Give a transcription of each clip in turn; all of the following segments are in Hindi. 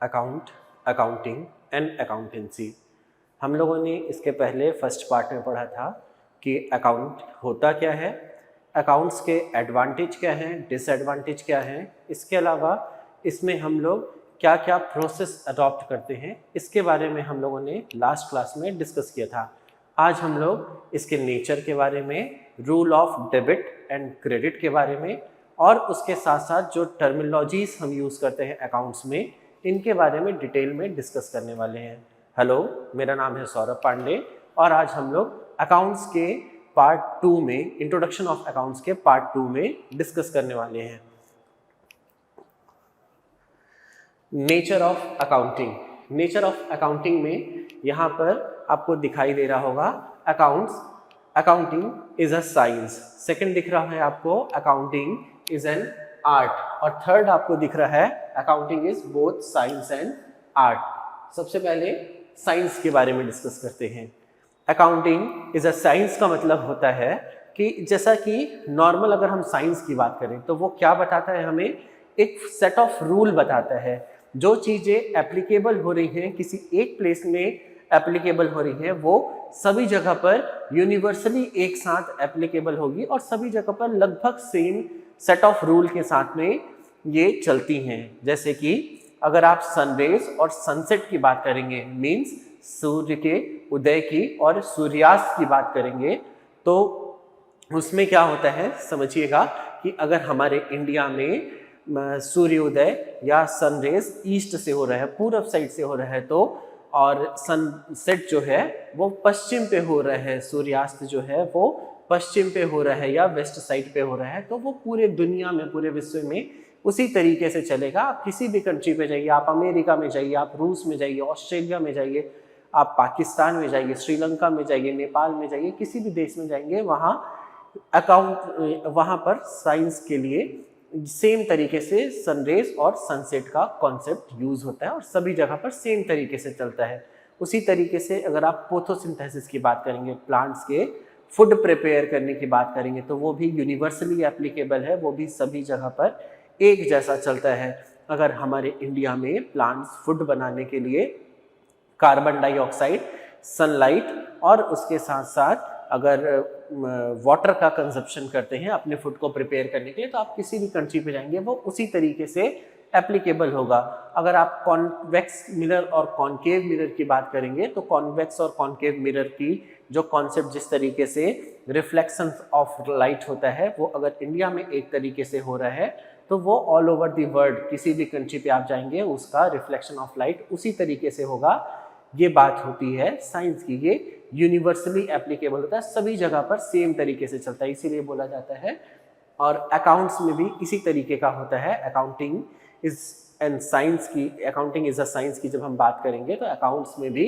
Account, accounting and accountancy. हम लोगों ने इसके पहले फर्स्ट पार्ट में पढ़ा था कि अकाउंट होता क्या है, अकाउंट्स के एडवांटेज क्या हैं, डिसएडवांटेज क्या हैं, इसके अलावा इसमें हम लोग क्या क्या प्रोसेस अडॉप्ट करते हैं, इसके बारे में हम लोगों ने लास्ट क्लास में डिस्कस किया था। आज हम लोग इसके नेचर के बारे में, rule of debit and credit के बारे में और उसके साथ साथ जो टर्मिनोलॉजीज हम यूज़ करते हैं अकाउंट्स में, इनके बारे में डिटेल में डिस्कस करने वाले हैं। हेलो, मेरा नाम है सौरभ पांडे और आज हम लोग अकाउंट्स के पार्ट 2 में, इंट्रोडक्शन ऑफ अकाउंट्स के पार्ट 2 में डिस्कस करने वाले हैं। Nature of accounting. Nature of accounting में यहाँ पर आपको दिखाई दे रहा होगा accounts, accounting is a science. Second दिख रहा है आपको अकाउंटिंग इज एन आर्ट और थर्ड आपको दिख रहा है accounting is both science and art. सबसे पहले साइंस के बारे में डिस्कस करते हैं। अकाउंटिंग इज अ साइंस का मतलब होता है कि जैसा कि नॉर्मल अगर हम साइंस की बात करें तो वो क्या बताता है, हमें एक सेट ऑफ रूल बताता है। जो चीज़ें एप्लीकेबल हो रही हैं, किसी एक प्लेस में एप्लीकेबल हो रही हैं, वो सभी जगह पर यूनिवर्सली एक साथ एप्लीकेबल होगी और सभी जगह पर लगभग सेम सेट ऑफ रूल के साथ में ये चलती हैं। जैसे कि अगर आप सनरेज और सनसेट की बात करेंगे, मीन्स सूर्य के उदय की और सूर्यास्त की बात करेंगे, तो उसमें क्या होता है समझिएगा कि अगर हमारे इंडिया में सूर्योदय या सनरेज ईस्ट से हो रहा है, पूरब साइड से हो रहा है, तो और सनसेट जो है वो पश्चिम पे हो रहा है, सूर्यास्त जो है वो पश्चिम पे हो रहा है या वेस्ट साइड पे हो रहा है, तो वो पूरे दुनिया में, पूरे विश्व में उसी तरीके से चलेगा। आप किसी भी कंट्री पे जाइए, आप अमेरिका में जाइए, आप रूस में जाइए, ऑस्ट्रेलिया में जाइए, आप पाकिस्तान में जाइए, श्रीलंका में जाइए, नेपाल में जाइए, किसी भी देश में जाएंगे, वहाँ पर साइंस के लिए सेम तरीके से सनरेज और सनसेट का कॉन्सेप्ट यूज होता है और सभी जगह पर सेम तरीके से चलता है। उसी तरीके से अगर आप फोटोसिंथेसिस की बात करेंगे, प्लांट्स के फूड प्रिपेयर करने की बात करेंगे, तो वो भी यूनिवर्सली एप्लीकेबल है, वो भी सभी जगह पर एक जैसा चलता है। अगर हमारे इंडिया में प्लांट्स फूड बनाने के लिए कार्बन डाइऑक्साइड, सनलाइट और उसके साथ साथ अगर वाटर का कंजप्शन करते हैं अपने फूड को प्रिपेयर करने के लिए, तो आप किसी भी कंट्री पे जाएंगे वो उसी तरीके से एप्लीकेबल होगा। अगर आप कॉन्वेक्स मिरर और कॉन्केव मिरर की बात करेंगे, तो कॉन्वेक्स और कॉन्केव मिरर की जो कॉन्सेप्ट, जिस तरीके से रिफ्लेक्शन ऑफ लाइट होता है, वो अगर इंडिया में एक तरीके से हो रहा है, तो वो ऑल ओवर द वर्ल्ड किसी भी कंट्री पे आप जाएंगे उसका रिफ्लेक्शन ऑफ लाइट उसी तरीके से होगा। ये बात होती है साइंस की, ये यूनिवर्सली एप्लीकेबल होता है, सभी जगह पर सेम तरीके से चलता है, इसीलिए बोला जाता है। और अकाउंट्स में भी इसी तरीके का होता है। अकाउंटिंग इज एन साइंस की, अकाउंटिंग इज अ साइंस की जब हम बात करेंगे तो अकाउंट्स में भी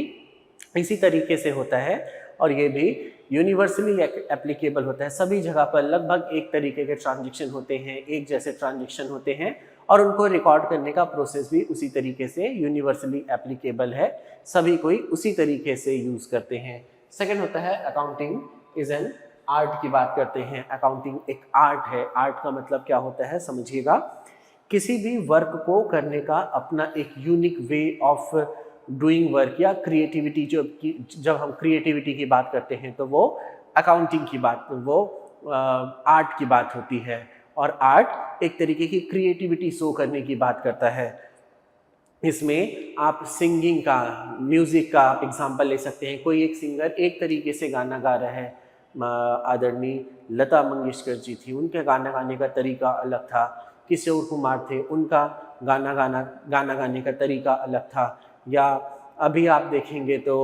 इसी तरीके से होता है और ये भी यूनिवर्सली एप्लीकेबल होता है। सभी जगह पर लगभग एक तरीके के ट्रांजेक्शन होते हैं, एक जैसे ट्रांजेक्शन होते हैं और उनको रिकॉर्ड करने का प्रोसेस भी उसी तरीके से यूनिवर्सली एप्लीकेबल है, सभी कोई उसी तरीके से यूज करते हैं। सेकंड होता है अकाउंटिंग इज एन आर्ट की बात करते हैं। अकाउंटिंग एक आर्ट है। आर्ट का मतलब क्या होता है समझिएगा, किसी भी वर्क को करने का अपना एक unique way of doing work या क्रिएटिविटी, जब हम क्रिएटिविटी की बात करते हैं तो वो अकाउंटिंग की बात, वो आर्ट की बात होती है। और आर्ट एक तरीके की क्रिएटिविटी शो करने की बात करता है। इसमें आप सिंगिंग का, म्यूजिक का आप एग्जांपल ले सकते हैं। कोई एक सिंगर एक तरीके से गाना गा रहा है, आदरणीय लता मंगेशकर जी थी, उनके गाना गाने का तरीका अलग था। किशोर कुमार थे, उनका गाना गाने का तरीका अलग था। या अभी आप देखेंगे तो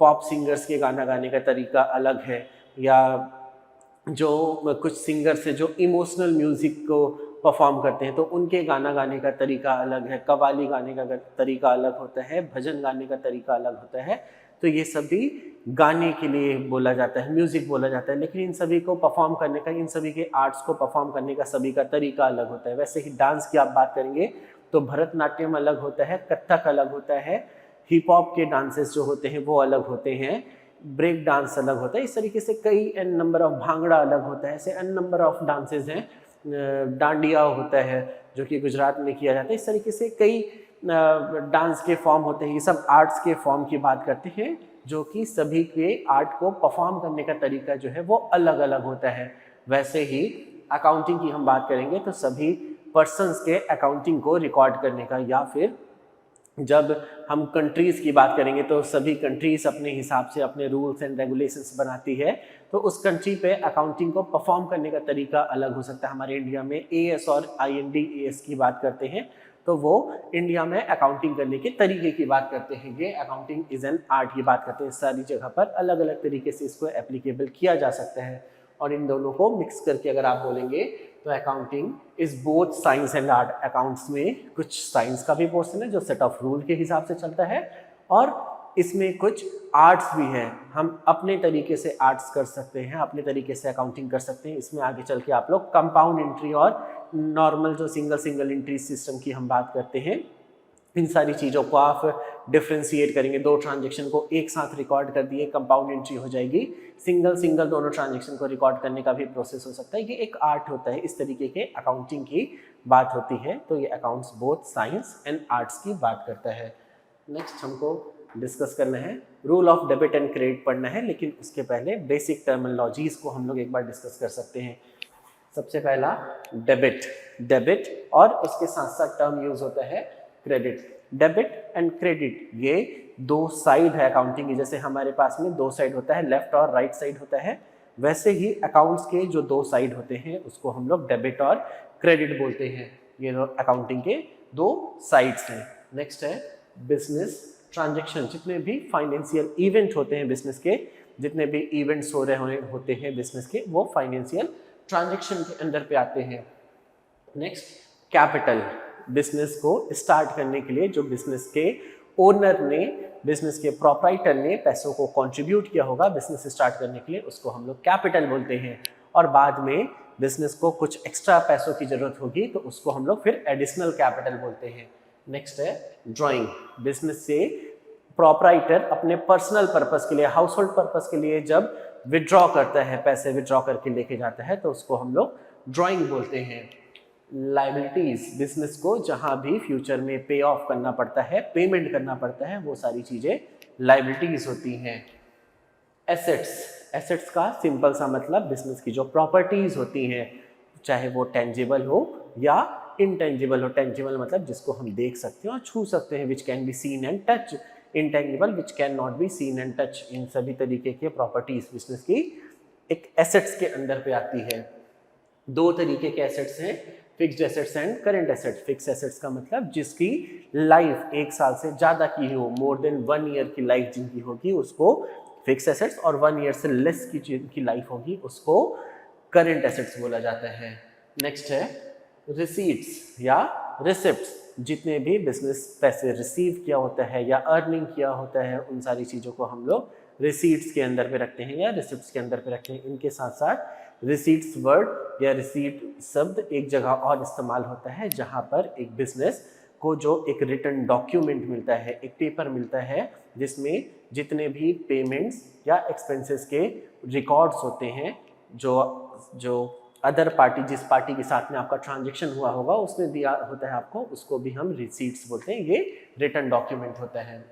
पॉप सिंगर्स के गाना गाने का तरीका अलग है, या जो कुछ सिंगर्स है जो इमोशनल म्यूजिक को परफॉर्म करते हैं तो उनके गाना गाने का तरीका अलग है, कव्वाली गाने का तरीका अलग होता है, भजन गाने का तरीका अलग होता है। तो ये सभी गाने के लिए बोला जाता है, म्यूजिक बोला जाता है, लेकिन इन सभी को परफॉर्म करने का, इन सभी के आर्ट्स को परफॉर्म करने का सभी का तरीका अलग होता है। वैसे ही डांस की आप बात करेंगे तो भरतनाट्यम अलग होता है, कथक अलग होता है, हिप हॉप के डांसेस जो होते हैं वो अलग होते हैं, ब्रेक डांस अलग होता है। इस तरीके से कई एन नंबर ऑफ, भांगड़ा अलग होता है, ऐसे एन नंबर ऑफ डांसेस हैं। डांडिया होता है जो कि गुजरात में किया जाता है। इस तरीके से कई डांस के फॉर्म होते हैं, ये सब आर्ट्स के फॉर्म की बात करते हैं, जो कि सभी के आर्ट को परफॉर्म करने का तरीका जो है वो अलग अलग होता है। वैसे ही अकाउंटिंग की हम बात करेंगे तो सभी पर्सन्स के अकाउंटिंग को रिकॉर्ड करने का, या फिर जब हम कंट्रीज़ की बात करेंगे तो सभी कंट्रीज़ अपने हिसाब से अपने रूल्स एंड रेगुलेशंस बनाती है, तो उस कंट्री पे अकाउंटिंग को परफॉर्म करने का तरीका अलग हो सकता है। हमारे इंडिया में एएस और IND-AS की बात करते हैं तो वो इंडिया में अकाउंटिंग करने के तरीके की बात करते हैं। ये अकाउंटिंग इज एन आर्ट की बात करते हैं। सारी जगह पर अलग अलग तरीके से इसको एप्लीकेबल किया जा सकता है, और इन दोनों को मिक्स करके अगर आप बोलेंगे तो accounting is both science and art. Accounts में कुछ साइंस का भी पोर्शन है जो सेट ऑफ रूल के हिसाब से चलता है, और इसमें कुछ आर्ट्स भी है। हम अपने तरीके से आर्ट्स कर सकते हैं, अपने तरीके से अकाउंटिंग कर सकते हैं। इसमें आगे चल के आप लोग कंपाउंड एंट्री और नॉर्मल जो सिंगल एंट्री सिस्टम की हम बात करते हैं, इन सारी चीज़ों को आप डिफ्रेंशिएट करेंगे। दो ट्रांजेक्शन को एक साथ रिकॉर्ड कर दिए, कंपाउंड एंट्री हो जाएगी। सिंगल दोनों ट्रांजेक्शन को रिकॉर्ड करने का भी प्रोसेस हो सकता है। ये एक आर्ट होता है, इस तरीके के अकाउंटिंग की बात होती है। तो ये accounts both science and arts की बात करता है। नेक्स्ट हमको डिस्कस करना है rule of debit and credit पढ़ना है, लेकिन उसके पहले बेसिक टर्मिनोलॉजीज को हम लोग एक बार डिस्कस कर सकते हैं। सबसे पहला डेबिट और उसके साथ साथ टर्म यूज होता है क्रेडिट। डेबिट एंड क्रेडिट ये दो साइड है अकाउंटिंग की। जैसे हमारे पास में दो साइड होता है, लेफ्ट और राइट साइड होता है, वैसे ही अकाउंट्स के जो दो साइड होते हैं उसको हम लोग डेबिट और क्रेडिट बोलते हैं। ये अकाउंटिंग के दो साइड्स हैं। नेक्स्ट है बिजनेस ट्रांजेक्शन। जितने भी फाइनेंशियल इवेंट होते हैं बिजनेस के, जितने भी इवेंट्स हो रहे होते हैं बिजनेस के, वो फाइनेंशियल ट्रांजेक्शन के अंदर पे आते हैं। Next capital. बिजनेस को स्टार्ट करने के लिए जो बिजनेस के ओनर ने, बिजनेस के प्रोप्राइटर ने पैसों को कंट्रीब्यूट किया होगा बिजनेस स्टार्ट करने के लिए, उसको हम लोग कैपिटल बोलते हैं। और बाद में बिजनेस को कुछ एक्स्ट्रा पैसों की जरूरत होगी तो उसको हम लोग फिर एडिशनल कैपिटल बोलते हैं। नेक्स्ट है ड्राइंग। बिजनेस से प्रोप्राइटर अपने पर्सनल पर्पस के लिए, हाउस होल्ड पर्पस के लिए जब विड्रॉ करता है, पैसे विड्रॉ करके लेके जाता है, तो उसको हम लोग ड्राइंग बोलते हैं। लाइबिलिटीज। बिजनेस को जहां भी फ्यूचर में पे ऑफ करना पड़ता है, पेमेंट करना पड़ता है, वो सारी चीजें लाइबिलिटीज होती हैं। एसेट्स का सिंपल सा मतलब बिजनेस की जो प्रॉपर्टीज होती हैं, चाहे वो टेंजिबल हो या इनटेंजिबल हो। टेंजिबल मतलब जिसको हम देख सकते हैं और छू सकते हैं, which can be seen and touch. Intangible which can not be seen and touch. इन सभी तरीके के प्रॉपर्टीज बिजनेस की एक एसेट्स के अंदर पे आती है। दो तरीके के एसेट्स हैं, fixed assets and current assets. Fix assets का मतलब जिसकी लाइफ 1 साल से ज़्यादा की हो, मोर देन 1 ईयर की लाइफ जिनकी होगी उसको फिक्स एसेट्स, और 1 ईयर से लेस की जिनकी लाइफ होगी उसको करंट एसेट्स बोला जाता है। नेक्स्ट है रिसीट्स या रिसिप्ट्स। जितने भी बिजनेस पैसे रिसीव किया होता है या अर्निंग किया होता है, उन सारी चीज़ों को हम लोग रिसीट्स के अंदर पे रखते हैं या रिसिप्ट्स के अंदर पे रखते हैं। इनके साथ साथ रिसीट्स वर्ड या रिसीट शब्द एक जगह और इस्तेमाल होता है, जहां पर एक बिजनेस को जो एक रिटन डॉक्यूमेंट मिलता है, एक पेपर मिलता है, जिसमें जितने भी पेमेंट्स या एक्सपेंसेस के रिकॉर्ड्स होते हैं, जो अदर पार्टी, जिस पार्टी के साथ में आपका ट्रांजेक्शन हुआ होगा उसने दिया होता है आपको, उसको भी हम रिसीट्स बोलते हैं। ये रिटन डॉक्यूमेंट होता है।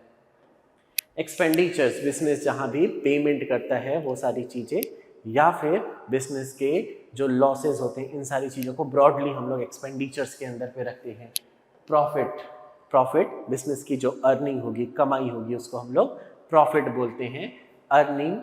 एक्सपेंडिचर्स। बिजनेस जहां भी पेमेंट करता है वो सारी चीज़ें, या फिर बिजनेस के जो लॉसेस होते हैं, इन सारी चीज़ों को ब्रॉडली हम लोग एक्सपेंडिचर्स के अंदर पे रखते हैं। प्रॉफिट बिजनेस की जो अर्निंग होगी, कमाई होगी, उसको हम लोग प्रॉफिट बोलते हैं। अर्निंग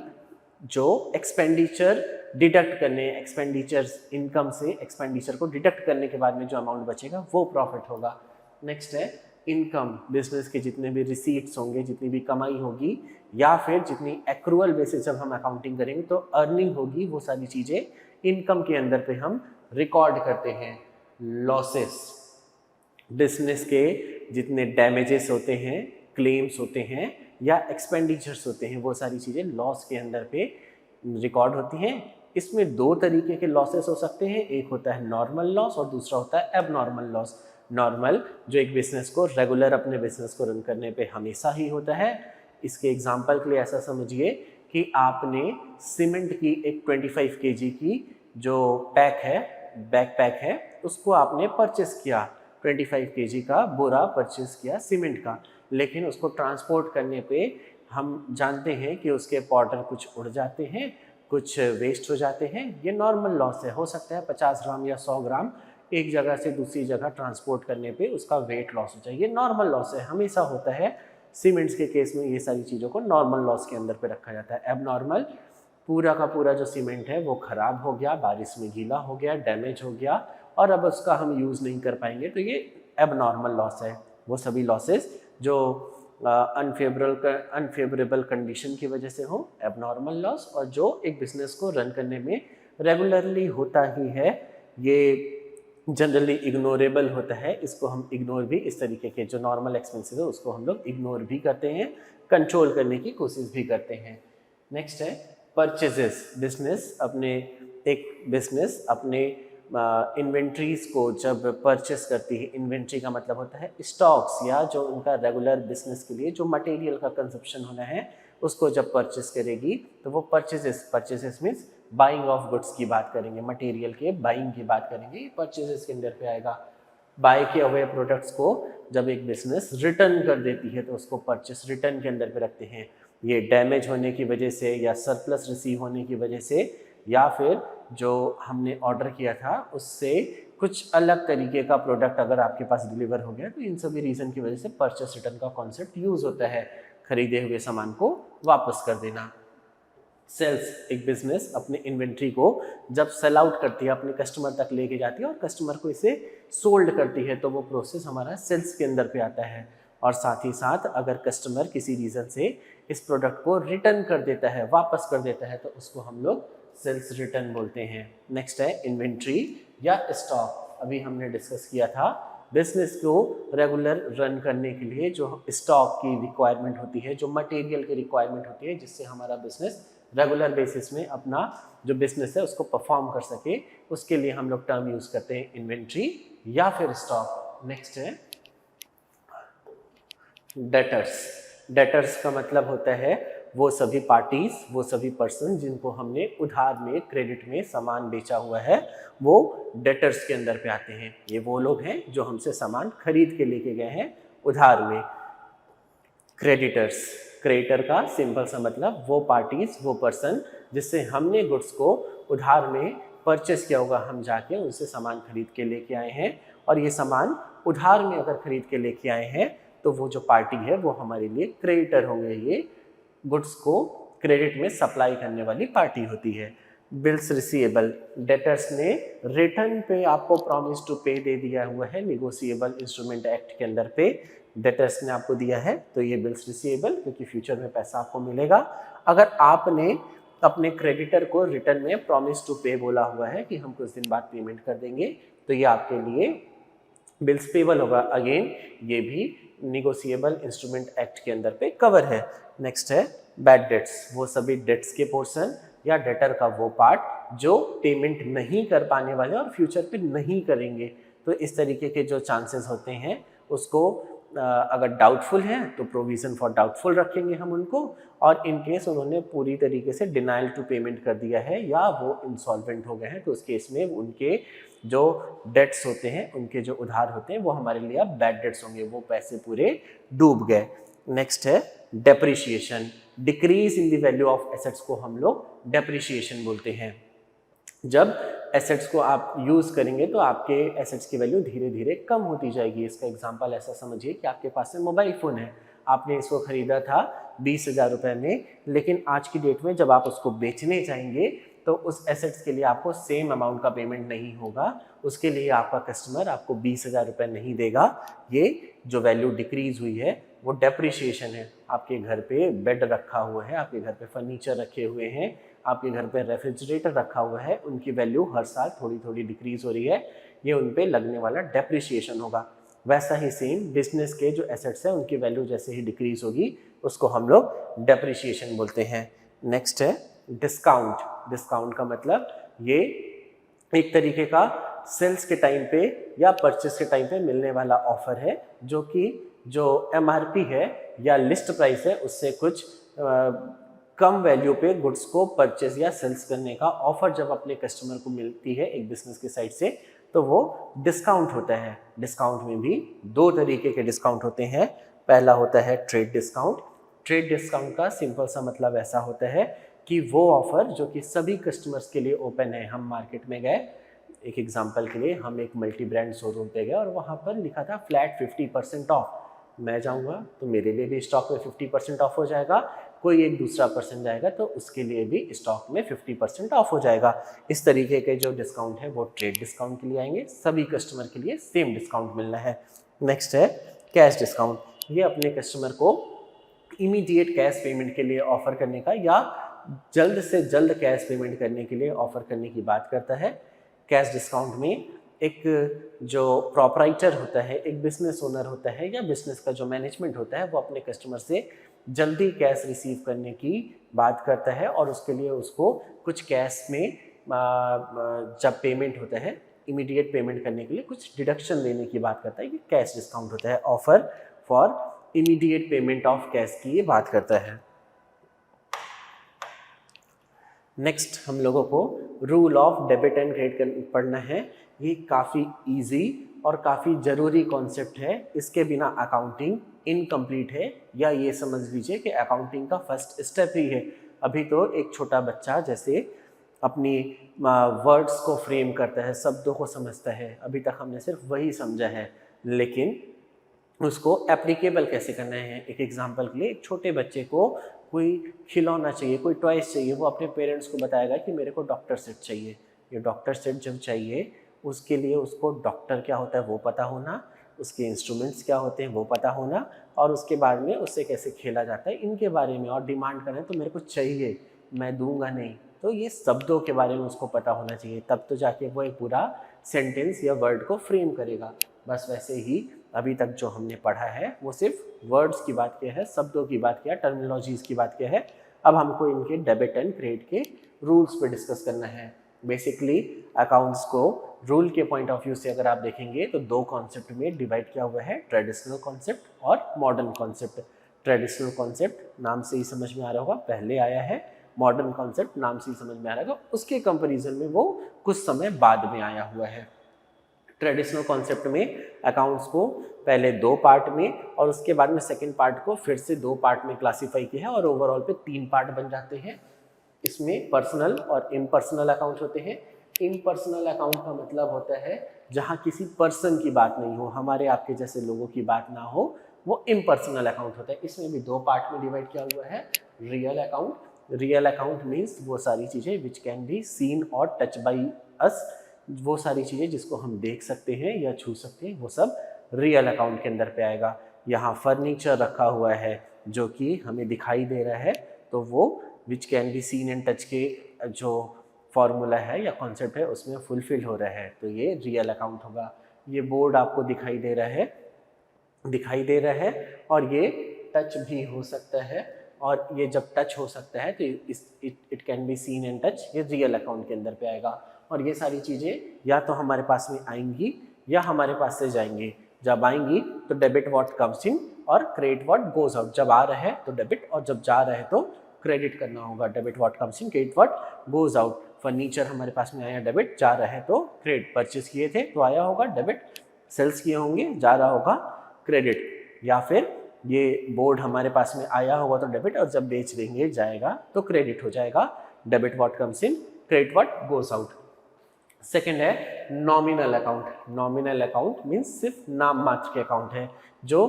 जो एक्सपेंडिचर डिडक्ट करने, एक्सपेंडिचर्स इनकम से एक्सपेंडिचर को डिडक्ट करने के बाद में जो अमाउंट बचेगा वो प्रॉफिट होगा। नेक्स्ट है इनकम। बिजनेस के जितने भी रिसीट्स होंगे, जितनी भी कमाई होगी, या फिर जितनी एक्रूअल बेसिस जब हम अकाउंटिंग करेंगे तो अर्निंग होगी, वो सारी चीज़ें इनकम के अंदर पे हम रिकॉर्ड करते हैं। लॉसेस। बिजनेस के जितने डैमेजेस होते हैं, क्लेम्स होते हैं या एक्सपेंडिचर्स होते हैं, वो सारी चीज़ें लॉस के अंदर पे रिकॉर्ड होती हैं। इसमें दो तरीके के लॉसेस हो सकते हैं, एक होता है नॉर्मल लॉस और दूसरा होता है एबनॉर्मल लॉस। नॉर्मल जो एक बिजनेस को रेगुलर अपने बिजनेस को रन करने पे हमेशा ही होता है। इसके एग्जांपल के लिए ऐसा समझिए कि आपने सीमेंट की एक 25 kg की जो पैक है, बैकपैक है, उसको आपने परचेस किया 25 केजी का बोरा परचेज किया सीमेंट का, लेकिन उसको ट्रांसपोर्ट करने पे हम जानते हैं कि उसके पाउडर कुछ उड़ जाते हैं, कुछ वेस्ट हो जाते हैं। ये नॉर्मल लॉस है। हो सकता है 50 ग्राम या 100 ग्राम एक जगह से दूसरी जगह ट्रांसपोर्ट करने पे उसका वेट लॉस हो जाए, ये नॉर्मल लॉस है, हमेशा होता है। सीमेंट्स के केस में ये सारी चीज़ों को नॉर्मल लॉस के अंदर पे रखा जाता है। एबनॉर्मल, पूरा का पूरा जो सीमेंट है वो ख़राब हो गया, बारिश में गीला हो गया, डैमेज हो गया और अब उसका हम यूज़ नहीं कर पाएंगे, तो ये एबनॉर्मल लॉस है। वो सभी लॉसेस जो अनफेवरेबल कंडीशन की वजह से हो, एबनॉर्मल लॉस, और जो एक बिजनेस को रन करने में रेगुलरली होता ही है, ये जनरली इग्नोरेबल होता है। इसको हम इग्नोर भी, इस तरीके के जो नॉर्मल एक्सपेंसेस है उसको हम लोग इग्नोर भी करते हैं, कंट्रोल करने की कोशिश भी करते हैं। नेक्स्ट है परचेजेस। एक बिजनेस अपने इन्वेंट्रीज को जब परचेस करती है, इन्वेंट्री का मतलब होता है स्टॉक्स या जो उनका रेगुलर बिजनेस के लिए जो मटेरियल का कंजप्शन होना है उसको जब परचेस करेगी तो वो purchases means buying of goods की बात करेंगे, मटेरियल के बाइंग की बात करेंगे, ये परचेजेस के अंदर पे आएगा। बाय किए हुए प्रोडक्ट्स को जब एक बिजनेस रिटर्न कर देती है तो उसको परचेस रिटर्न के अंदर पे रखते हैं। ये डैमेज होने की वजह से या सरप्लस रिसीव होने की वजह से या फिर जो हमने ऑर्डर किया था उससे कुछ अलग तरीके का प्रोडक्ट अगर आपके पास डिलीवर हो गया, तो इन सभी रीज़न की वजह से परचेस रिटर्न का कॉन्सेप्ट यूज़ होता है, खरीदे हुए सामान को वापस कर देना। सेल्स, एक बिजनेस अपने इन्वेंट्री को जब सेल आउट करती है, अपने कस्टमर तक लेके जाती है और कस्टमर को इसे सोल्ड करती है, तो वो प्रोसेस हमारा सेल्स के अंदर पे आता है। और साथ ही साथ अगर कस्टमर किसी रीज़न से इस प्रोडक्ट को रिटर्न कर देता है, वापस कर देता है, तो उसको हम लोग सेल्स रिटर्न बोलते हैं। नेक्स्ट है इन्वेंट्री या स्टॉक। अभी हमने डिस्कस किया था बिजनेस को रेगुलर रन करने के लिए जो स्टॉक की रिक्वायरमेंट होती है, जो मटेरियल की रिक्वायरमेंट होती है, जिससे हमारा बिजनेस रेगुलर बेसिस में अपना जो बिजनेस है उसको परफॉर्म कर सके, उसके लिए हम लोग टर्म यूज़ करते हैं इन्वेंट्री या फिर स्टॉक। नेक्स्ट है डेटर्स। डेटर्स का मतलब होता है वो सभी पार्टीज, वो सभी पर्सन जिनको हमने उधार में, क्रेडिट में सामान बेचा हुआ है, वो डेटर्स के अंदर पे आते हैं। ये वो लोग हैं जो हमसे सामान खरीद के लेके गए हैं उधार में। क्रेडिटर्स, क्रेडिटर का सिंपल सा मतलब वो पार्टीज, वो पर्सन जिससे हमने गुड्स को उधार में परचेस किया होगा, हम जाके उनसे सामान खरीद के लेके आए हैं, और ये सामान उधार में अगर खरीद के लेके आए हैं तो वो जो पार्टी है वो हमारे लिए क्रेडिटर होंगे। ये गुड्स को क्रेडिट में सप्लाई करने वाली पार्टी होती है। बिल्स रिसीवेबल, डेटर्स ने रिटर्न पे आपको प्रॉमिस टू पे दे दिया हुआ है निगोशिएबल इंस्ट्रूमेंट एक्ट के अंदर पे, डेटर्स ने आपको दिया है, तो ये बिल्स रिसीवेबल, क्योंकि फ्यूचर में पैसा आपको मिलेगा। अगर आपने अपने क्रेडिटर को रिटर्न में प्रॉमिस टू पे बोला हुआ है कि हम कुछ दिन बाद पेमेंट कर देंगे, तो ये आपके लिए बिल्स पेबल होगा। अगेन ये भी निगोशिएबल इंस्ट्रूमेंट एक्ट के अंदर पे कवर है। नेक्स्ट है बैड डेट्स। वो सभी डेट्स के पोर्शन या डेटर का वो पार्ट जो पेमेंट नहीं कर पाने वाले और फ्यूचर पे नहीं करेंगे, तो इस तरीके के जो चांसेस होते हैं उसको अगर डाउटफुल है तो प्रोविज़न फॉर डाउटफुल रखेंगे हम उनको, और इन केस उन्होंने पूरी तरीके से डिनाइल टू पेमेंट कर दिया है या वो इंसॉल्वेंट हो गए हैं, तो उस केस में उनके जो डेट्स होते हैं, उनके जो उधार होते हैं, वो हमारे लिए अब बैड डेट्स होंगे, वो पैसे पूरे डूब गए। नेक्स्ट है depreciation. Decrease in the value of assets को हम लोग डेप्रिशिएशन बोलते हैं। जब एसेट्स को आप यूज़ करेंगे तो आपके एसेट्स की वैल्यू धीरे धीरे कम होती जाएगी। इसका एग्जांपल ऐसा समझिए कि आपके पास में मोबाइल फ़ोन है, आपने इसको ख़रीदा था 20,000 रुपये में, लेकिन आज की डेट में जब आप उसको बेचने जाएंगे तो उस एसेट्स के लिए आपको सेम अमाउंट का पेमेंट नहीं होगा, उसके लिए आपका कस्टमर आपको 20,000 रुपये नहीं देगा। ये जो वैल्यू डिक्रीज़ हुई है वो डेप्रिशिएशन है। आपके घर पे बेड रखा हुआ है, आपके घर पे फर्नीचर रखे हुए हैं, आपके घर पे रेफ्रिजरेटर रखा हुआ है, उनकी वैल्यू हर साल थोड़ी थोड़ी डिक्रीज़ हो रही है, ये उन पे लगने वाला डेप्रिशिएशन होगा। वैसा ही सेम बिजनेस के जो एसेट्स हैं उनकी वैल्यू जैसे ही डिक्रीज़ होगी उसको हम लोग डेप्रिशिएशन बोलते हैं। नेक्स्ट है डिस्काउंट। डिस्काउंट का मतलब ये एक तरीके का सेल्स के टाइम पे या परचेस के टाइम पे मिलने वाला ऑफर है, जो कि जो MRP है या लिस्ट प्राइस है उससे कुछ कम वैल्यू पे गुड्स को परचेस या सेल्स करने का ऑफर जब अपने कस्टमर को मिलती है एक बिजनेस की साइड से, तो वो डिस्काउंट होता है। डिस्काउंट में भी दो तरीके के डिस्काउंट होते हैं। पहला होता है ट्रेड डिस्काउंट। ट्रेड डिस्काउंट का सिंपल सा मतलब ऐसा होता है कि वो ऑफर जो कि सभी कस्टमर्स के लिए ओपन है। हम मार्केट में गए, एक एग्जांपल के लिए हम एक मल्टी ब्रांड शोरूम पे गए और वहाँ पर लिखा था फ्लैट 50% ऑफ। मैं जाऊँगा तो मेरे लिए भी स्टॉक में 50% ऑफ हो जाएगा, कोई एक दूसरा पर्सन जाएगा तो उसके लिए भी स्टॉक में 50% ऑफ हो जाएगा। इस तरीके के जो डिस्काउंट है वो ट्रेड डिस्काउंट के लिए आएंगे, सभी कस्टमर के लिए सेम डिस्काउंट मिलना है। नेक्स्ट है कैश डिस्काउंट। ये अपने कस्टमर को इमीडिएट कैश पेमेंट के लिए ऑफर करने का या जल्द से जल्द कैश पेमेंट करने के लिए ऑफर करने की बात करता है। कैश डिस्काउंट में एक जो प्रोपराइटर होता है, एक बिजनेस ओनर होता है या बिजनेस का जो मैनेजमेंट होता है वो अपने कस्टमर से जल्दी कैश रिसीव करने की बात करता है और उसके लिए उसको कुछ कैश में जब पेमेंट होता है इमीडिएट पेमेंट करने के लिए कुछ डिडक्शन देने की बात करता है। ये कैश डिस्काउंट होता है। Offer for immediate payment of cash की ये बात करता है। नेक्स्ट हम लोगों को rule of debit and credit पढ़ना है। ये काफ़ी इजी और काफ़ी ज़रूरी कॉन्सेप्ट है। इसके बिना अकाउंटिंग इनकम्प्लीट है, या ये समझ लीजिए कि अकाउंटिंग का फर्स्ट स्टेप ही है। अभी तो एक छोटा बच्चा जैसे अपनी वर्ड्स को फ्रेम करता है, शब्दों को समझता है, अभी तक हमने सिर्फ वही समझा है, लेकिन उसको एप्लीकेबल कैसे करना है। एक एग्जांपल के लिए एक छोटे बच्चे को कोई खिलौना चाहिए, कोई टॉयज चाहिए, वो अपने पेरेंट्स को बताएगा कि मेरे को डॉक्टर सेट चाहिए। ये डॉक्टर सेट जब चाहिए उसके लिए उसको डॉक्टर क्या होता है वो पता होना, उसके इंस्ट्रूमेंट्स क्या होते हैं वो पता होना, और उसके बाद में उससे कैसे खेला जाता है इनके बारे में, और डिमांड करें तो मेरे को चाहिए, मैं दूंगा नहीं, तो ये शब्दों के बारे में उसको पता होना चाहिए। तब तो जाके वो एक पूरा सेंटेंस या वर्ड को फ्रेम करेगा। बस वैसे ही अभी तक जो हमने पढ़ा है वो सिर्फ वर्ड्स की बात किया है, शब्दों की बात किया, टर्मिनोलॉजीज की बात किया है। अब हमको इनके डेबिट एंड क्रेडिट के रूल्स पे डिस्कस करना है। बेसिकली अकाउंट्स को रूल के पॉइंट ऑफ व्यू से अगर आप देखेंगे तो दो कॉन्सेप्ट में डिवाइड किया हुआ है, ट्रेडिशनल कॉन्सेप्ट और मॉडर्न कॉन्सेप्ट। ट्रेडिशनल कॉन्सेप्ट नाम से ही समझ में आ रहा होगा पहले आया है, मॉडर्न कॉन्सेप्ट नाम से ही समझ में आ रहा होगा उसके कंपैरिजन में वो कुछ समय बाद में आया हुआ है। ट्रेडिशनल कॉन्सेप्ट में अकाउंट्स को पहले दो पार्ट में और उसके बाद में सेकंड पार्ट को फिर से दो पार्ट में क्लासीफाई किया है और ओवरऑल पे तीन पार्ट बन जाते हैं। इसमें पर्सनल और इम्पर्सनल अकाउंट होते हैं। इम्पर्सनल अकाउंट का मतलब होता है जहां किसी पर्सन की बात नहीं हो, हमारे आपके जैसे लोगों की बात ना हो, वो इम्पर्सनल अकाउंट होता है। इसमें भी दो पार्ट में डिवाइड किया हुआ है। Real account. Real account means वो सारी चीज़ें विच कैन बी सीन और टच बाई अस, वो सारी चीज़ें जिसको हम देख सकते हैं या छू सकते हैं वो सब रियल अकाउंट के अंदर पे आएगा। यहाँ फर्नीचर रखा हुआ है जो कि हमें दिखाई दे रहा है, तो वो विच can be seen and touch के जो फॉर्मूला है या कॉन्सेप्ट है उसमें फुलफिल हो रहा है, तो ये रियल अकाउंट होगा। ये बोर्ड आपको दिखाई दे रहा है और ये टच भी हो सकता है, और ये जब टच हो सकता है तो it can be seen and touch, ये रियल अकाउंट के अंदर पे आएगा। और ये सारी चीज़ें या तो हमारे पास में आएंगी या हमारे पास से जाएंगी। जब आएंगी तो डेबिट व्हाट कम्स इन और क्रेडिट व्हाट गोज आउट। जब आ रहा है तो डेबिट और जब जा रहा है तो क्रेडिट करना होगा। Debit what comes in, credit what goes out. Furniture हमारे पास में आया डेबिट, जा रहा है तो क्रेडिट। परचेस किए थे तो आया होगा डेबिट, सेल्स किए होंगे जा रहा होगा क्रेडिट। या फिर ये बोर्ड हमारे पास में आया होगा तो डेबिट और जब बेच देंगे जाएगा तो क्रेडिट हो जाएगा। Debit what comes in, credit what goes out. Second है nominal account. Nominal account means सिर्फ नाम मात्र के अकाउंट है जो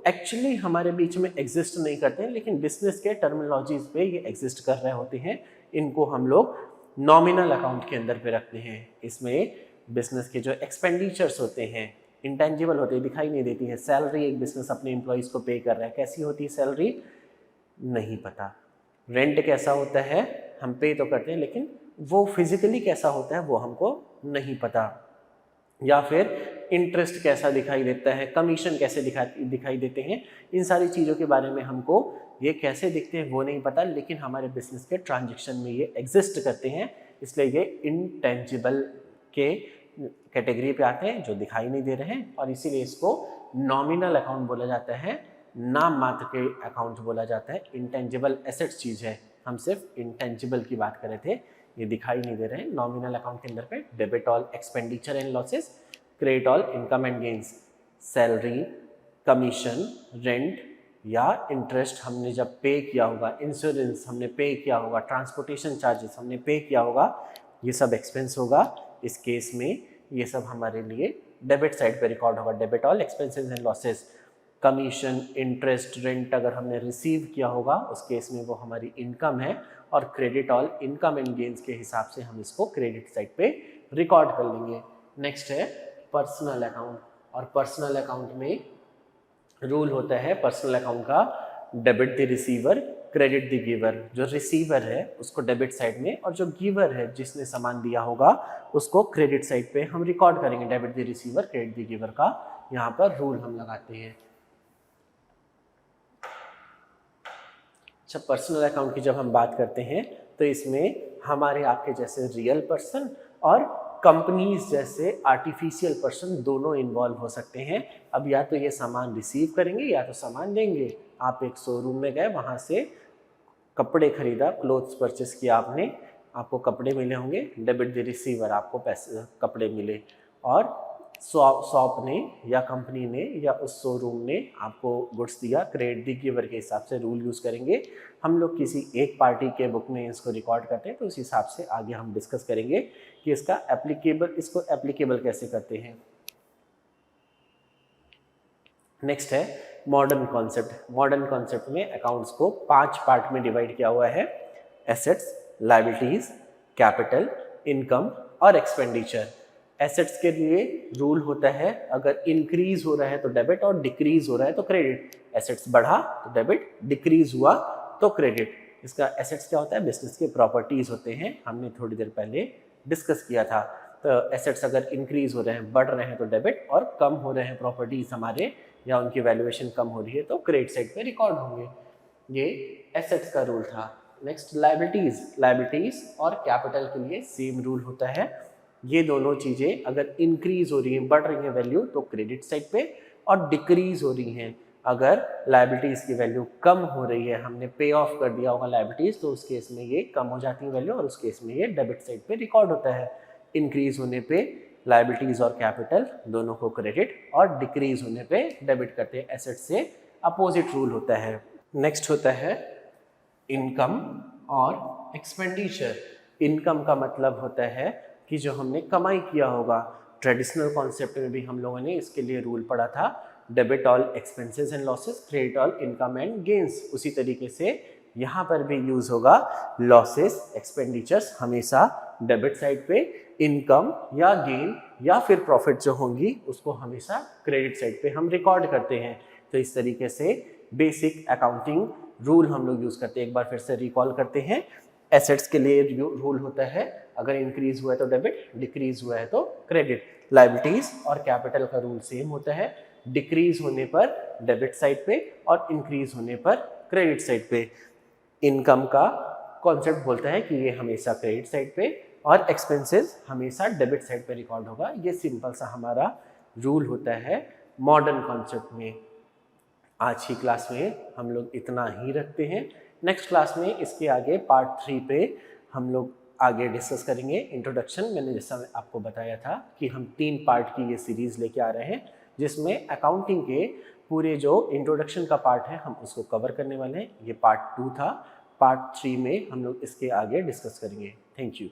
एक्चुअली हमारे बीच में एग्जिस्ट नहीं करते हैं, लेकिन बिजनेस के टर्मिनोलॉजीज पे ये एग्जिस्ट कर रहे होते हैं। इनको हम लोग नॉमिनल अकाउंट के अंदर पे रखते हैं। इसमें बिजनेस के जो एक्सपेंडिचर्स होते हैं इंटेंजिबल होते हैं, दिखाई नहीं देती है। सैलरी एक बिजनेस अपने एम्प्लॉयज़ को पे कर रहा है, कैसी होती है सैलरी नहीं पता। रेंट कैसा होता है हम पे तो करते हैं, लेकिन वो फिजिकली कैसा होता है वो हमको नहीं पता। या फिर इंटरेस्ट कैसा दिखाई देता है, कमीशन कैसे दिखाई देते हैं, इन सारी चीज़ों के बारे में हमको ये कैसे दिखते हैं वो नहीं पता, लेकिन हमारे बिजनेस के ट्रांजैक्शन में ये एग्जिस्ट करते हैं, इसलिए ये इंटेंजिबल के कैटेगरी पे आते हैं जो दिखाई नहीं दे रहे हैं, और इसीलिए इसको नॉमिनल अकाउंट बोला जाता है, नाम मात्र के अकाउंट बोला जाता है। इंटेंजिबल एसेट्स चीज़ है, हम सिर्फ इंटेंजिबल की बात कर रहे थे, ये दिखाई नहीं दे रहे हैं। नॉमिनल अकाउंट के अंदर पे debit all expenditure and losses, credit all income and gains, salary, commission, rent या इंटरेस्ट हमने जब पे किया होगा, इंश्योरेंस हमने पे किया होगा, ट्रांसपोर्टेशन चार्जेस हमने पे किया होगा, ये सब एक्सपेंस होगा। इस केस में ये सब हमारे लिए डेबिट साइड पे रिकॉर्ड होगा। Debit all expenses and losses, commission, interest, rent अगर हमने रिसीव किया होगा उस केस में वो हमारी इनकम है, और credit all income and gains के हिसाब से हम इसको क्रेडिट साइड पे रिकॉर्ड कर लेंगे। नेक्स्ट है पर्सनल अकाउंट, और पर्सनल अकाउंट में रूल होता है पर्सनल अकाउंट का, debit the receiver, credit the giver. जो रिसीवर है उसको डेबिट साइड में, और जो गिवर है जिसने सामान दिया होगा उसको क्रेडिट साइड पे हम रिकॉर्ड करेंगे। Debit the receiver, credit the giver का यहाँ पर रूल हम लगाते हैं। अच्छा, पर्सनल अकाउंट की जब हम बात करते हैं तो इसमें हमारे आपके जैसे रियल पर्सन और कंपनीज जैसे आर्टिफिशियल पर्सन दोनों इन्वॉल्व हो सकते हैं। अब या तो ये सामान रिसीव करेंगे या तो सामान देंगे। आप एक शोरूम में गए, वहाँ से कपड़े खरीदा, क्लोथ्स परचेस किया आपने, आपको कपड़े मिले होंगे, डेबिट द रिसीवर, आपको पैसे कपड़े मिले, और शॉप ने या कंपनी ने या उस शोरूम ने आपको गुड्स दिया, क्रेडिट द गिवर के हिसाब से रूल यूज़ करेंगे। हम लोग किसी एक पार्टी के बुक में इसको रिकॉर्ड करते हैं, तो उस हिसाब से आगे हम डिस्कस करेंगे कि इसको एप्लीकेबल कैसे करते हैं। नेक्स्ट है मॉडर्न कॉन्सेप्ट। मॉडर्न कॉन्सेप्ट में अकाउंट्स को 5 पार्ट में डिवाइड किया हुआ है: एसेट्स, लायबिलिटीज, कैपिटल, इनकम और एक्सपेंडिचर। एसेट्स के लिए रूल होता है, अगर इंक्रीज हो रहा है तो डेबिट और डिक्रीज हो रहा है तो क्रेडिट। एसेट्स बढ़ा तो डेबिट, डिक्रीज हुआ तो क्रेडिट। इसका एसेट्स क्या होता है? बिजनेस के प्रॉपर्टीज होते हैं, हमने थोड़ी देर पहले डिस्कस किया था। तो एसेट्स अगर इंक्रीज हो रहे हैं, बढ़ रहे हैं तो डेबिट, और कम हो रहे हैं प्रॉपर्टीज हमारे या उनकी वैल्यूएशन कम हो रही है तो क्रेडिट साइड पे रिकॉर्ड होंगे। ये एसेट्स का रूल था। Next liabilities. लायबिलिटीज और कैपिटल के लिए सेम रूल होता है। ये दोनों चीज़ें अगर इंक्रीज हो रही हैं, बढ़ रही हैं वैल्यू, तो क्रेडिट साइड पे, और डिक्रीज हो रही हैं, अगर लायबिलिटीज की वैल्यू कम हो रही है, हमने पे ऑफ कर दिया होगा लायबिलिटीज, तो उस केस में ये कम हो जाती है वैल्यू, और उस केस में ये डेबिट साइड पे रिकॉर्ड होता है। इंक्रीज होने पे लायबिलिटीज और कैपिटल दोनों को क्रेडिट, और डिक्रीज होने पे डेबिट करते हैं। एसेट से अपोजिट रूल होता है। नेक्स्ट होता है इनकम और एक्सपेंडिचर। इनकम का मतलब होता है कि जो हमने कमाई किया होगा। ट्रेडिशनल कॉन्सेप्ट में भी हम लोगों ने इसके लिए रूल पढ़ा था, debit all expenses and losses, credit all income and gains. उसी तरीके से यहाँ पर भी यूज होगा, लॉसेस, एक्सपेंडिचर्स हमेशा डेबिट साइड पे, इनकम या गेन या फिर प्रॉफिट जो होंगी उसको हमेशा क्रेडिट साइड पे हम रिकॉर्ड करते हैं। तो इस तरीके से बेसिक अकाउंटिंग रूल हम लोग यूज करते हैं। एक बार फिर से रिकॉल करते हैं। एसेट्स के लिए रूल होता है, अगर इंक्रीज हुआ है तो डेबिट, डिक्रीज हुआ है तो क्रेडिट। लायबिलिटीज और कैपिटल का रूल सेम होता है, डिक्रीज होने पर डेबिट साइड पे और इंक्रीज होने पर क्रेडिट साइड पे। इनकम का कॉन्सेप्ट बोलता है कि ये हमेशा क्रेडिट साइड पे, और एक्सपेंसेस हमेशा डेबिट साइड पे रिकॉर्ड होगा। ये सिंपल सा हमारा रूल होता है मॉडर्न कॉन्सेप्ट में। आज की क्लास में हम लोग इतना ही रखते हैं। नेक्स्ट क्लास में इसके आगे पार्ट 3 पे हम लोग आगे डिस्कस करेंगे इंट्रोडक्शन। मैंने जैसा आपको बताया था कि हम 3 पार्ट की ये सीरीज़ लेके आ रहे हैं, जिसमें अकाउंटिंग के पूरे जो इंट्रोडक्शन का पार्ट है हम उसको कवर करने वाले हैं। ये पार्ट 2 था। पार्ट 3 में हम लोग इसके आगे डिस्कस करेंगे। Thank you.